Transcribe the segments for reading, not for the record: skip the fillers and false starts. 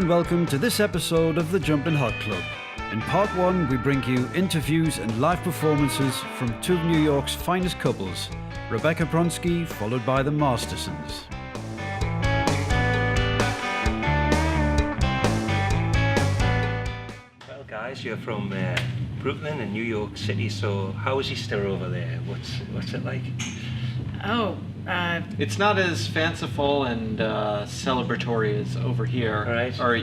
and welcome to this episode of the Jumpin Hot Club. In part one, we bring you interviews and live performances from two of New York's finest couples, Rebecca Pronsky, followed by the Mastersons. Well, guys, you're from Brooklyn and New York City, so how is Easter over there? What's it like? It's not as fanciful and celebratory as over here. Right. Or,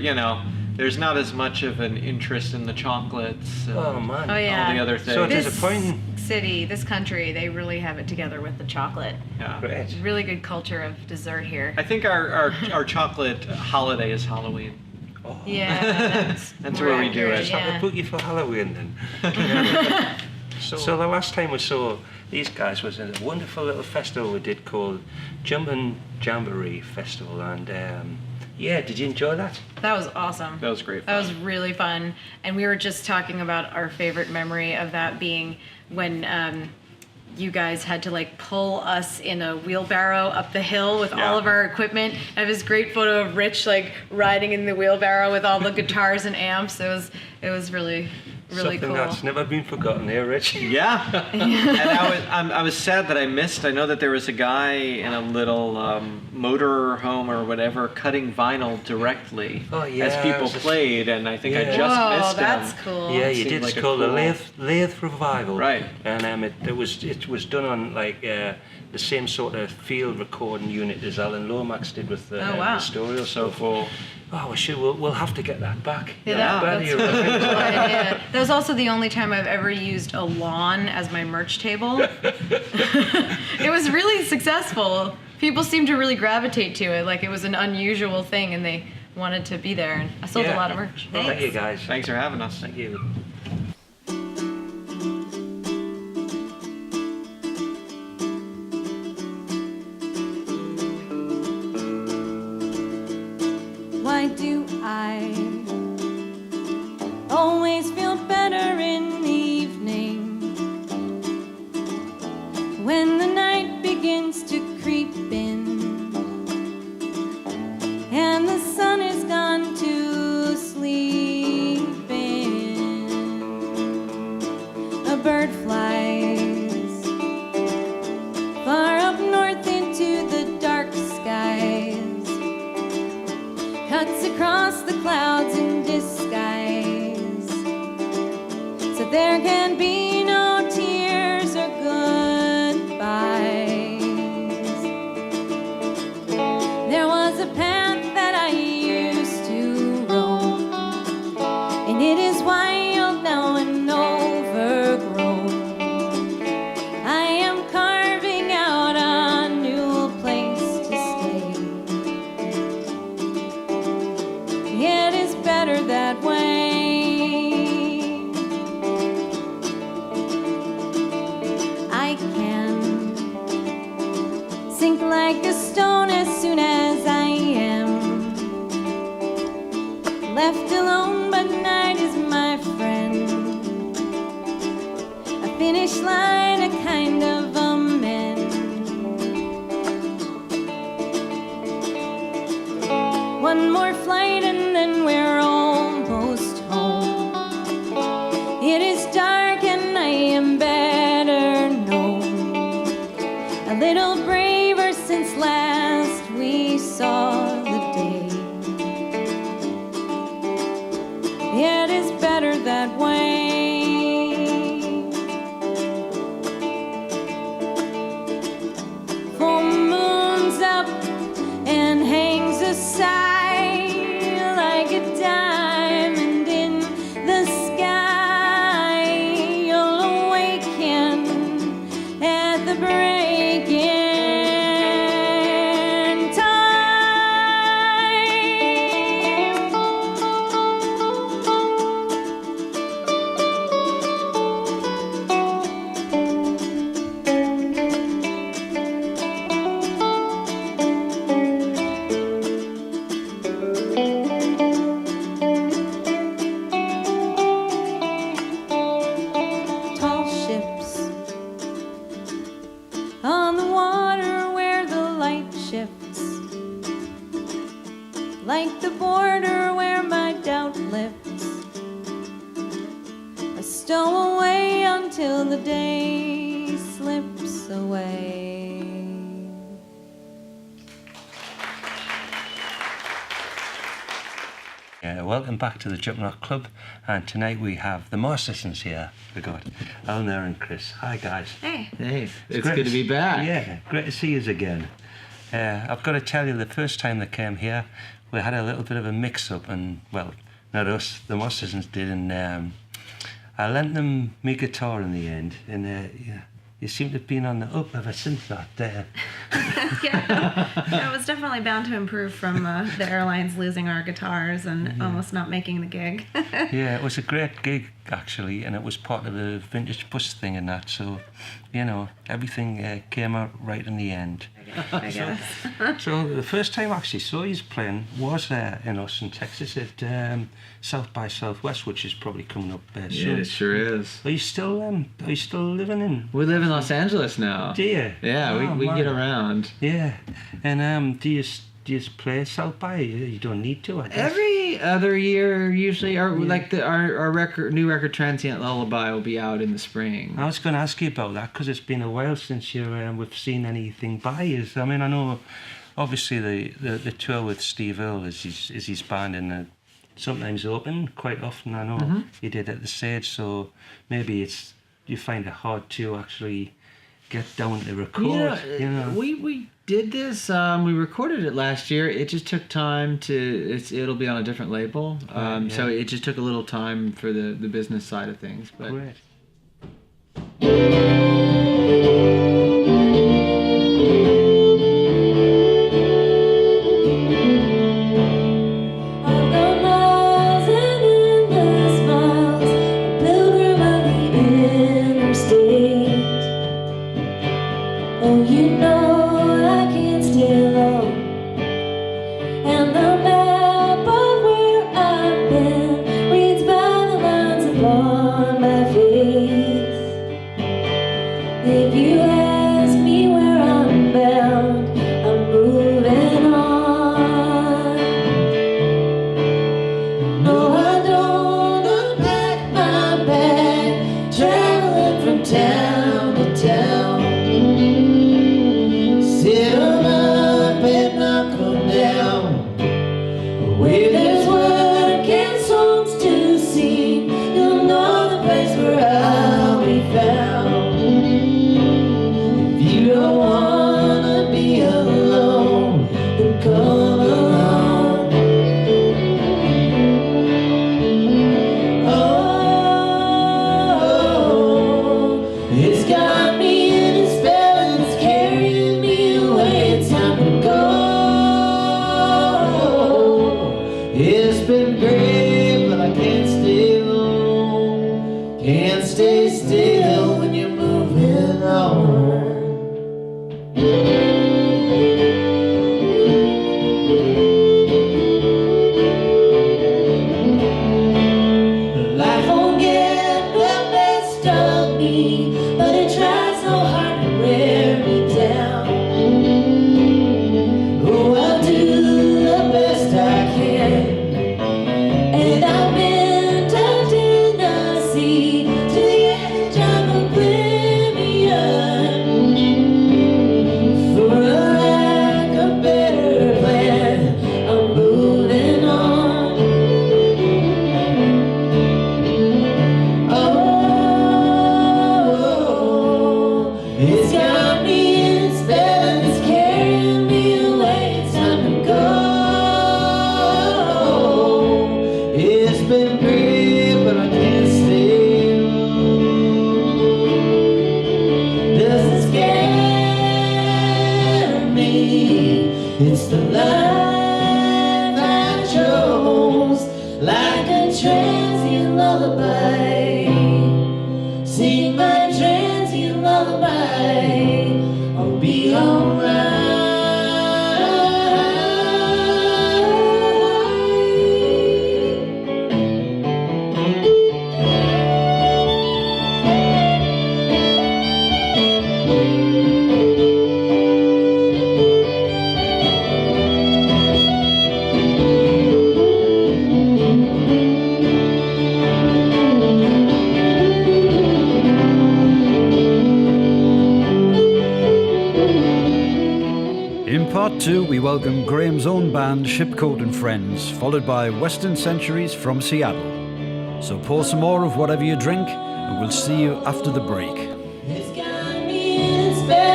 there's not as much of an interest in the chocolates and Oh, man. Oh, yeah. all the other things. So This disappointing. city, this country, they really have it together with the chocolate. Yeah. Great. Really good culture of dessert here. I think our chocolate holiday is Halloween. Oh. Yeah, That's where we do it. So Yeah. I'll book you for Halloween then. So the last time we saw these guys was a wonderful little festival we did called Jumpin Jamboree Festival, and did you enjoy that? That was awesome. That was great fun. That was really fun. And we were just talking about our favorite memory of that being when you guys had to pull us in a wheelbarrow up the hill with all of our equipment. I have this great photo of Rich riding in the wheelbarrow with all the guitars and amps. It was really Something cool. that's never been forgotten here, Rich. Yeah. And I was sad that I missed. I know that there was a guy in a little motor home or whatever cutting vinyl directly as people played, and I think I just Whoa, missed him. that's cool. Yeah, you Seemed did. like It's a called the cool- Lathe Revival. Right. And it was done on the same sort of field recording unit as Alan Lomax did with the Astoria. So cool. Oh, we'll have to get that back. Yeah, Glad you that's remembered that. yeah. That was also the only time I've ever used a lawn as my merch table. It was really successful. People seemed to really gravitate to it. It was an unusual thing, and they wanted to be there. And I sold a lot of merch. Well, thank you, guys. Thanks for having us. Thank you. Why do I always feel better in the evening when the night begins to creep in and the sun is gone to sleep in? A bird flies far up north into the dark skies, cuts across the clouds in disguise, so there can be no tears or goodbyes. There was a path that I used to roam, and it is wild now and overgrown. I am carving out a new place to stay. It is better that way. I can sink like a stone as soon as I am left alone, but night is my friend. A finish line, a kind of amend. One more flight and then we're almost home. It is dark and I am better known, a little braver since last we saw the day. It is better that way. Full moon's up and hangs aside like a diamond in the sky. You'll awaken at the break-in time. stow away until the day slips away. Welcome back to the Jumpin' Rock Club, and tonight we have the Mastersons here. We got Eleanor and Chris. Hi guys. Hey. Hey, it's good to be back. Yeah, great to see you again. I've got to tell you, the first time they came here, we had a little bit of a mix-up, and well, not us, the Mastersons did, and I lent them my guitar in the end, and yeah, you seem to have been on the up ever since that. Yeah, it was definitely bound to improve from the airlines losing our guitars and almost not making the gig. Yeah, it was a great gig actually, and it was part of the vintage bus thing and that, so you know, everything came out right in the end. I guess. So the first time I actually saw you playing was in Austin, Texas at South by Southwest, which is probably coming up soon. Yeah, it sure is. Are you still living in? We live in Los Angeles now. Do you? Yeah, we get around. Yeah, and do you play South by? You don't need to, I guess. Every other year, usually, like our new record, Transient Lullaby, will be out in the spring. I was going to ask you about that because it's been a while since we've seen anything by you. I mean, I know obviously the tour with Steve Earle is his band, and sometimes open, quite often I know he did at the Sage, so maybe you find it hard to actually get down to record. We did this. We recorded it last year. It just took time it'll be on a different label. So it just took a little time for the business side of things. But Great. part 2, we welcome Graham's own band, Shipcoat and Friends, followed by Western Centuries from Seattle. So pour some more of whatever you drink, and we'll see you after the break. It's got me in its bed.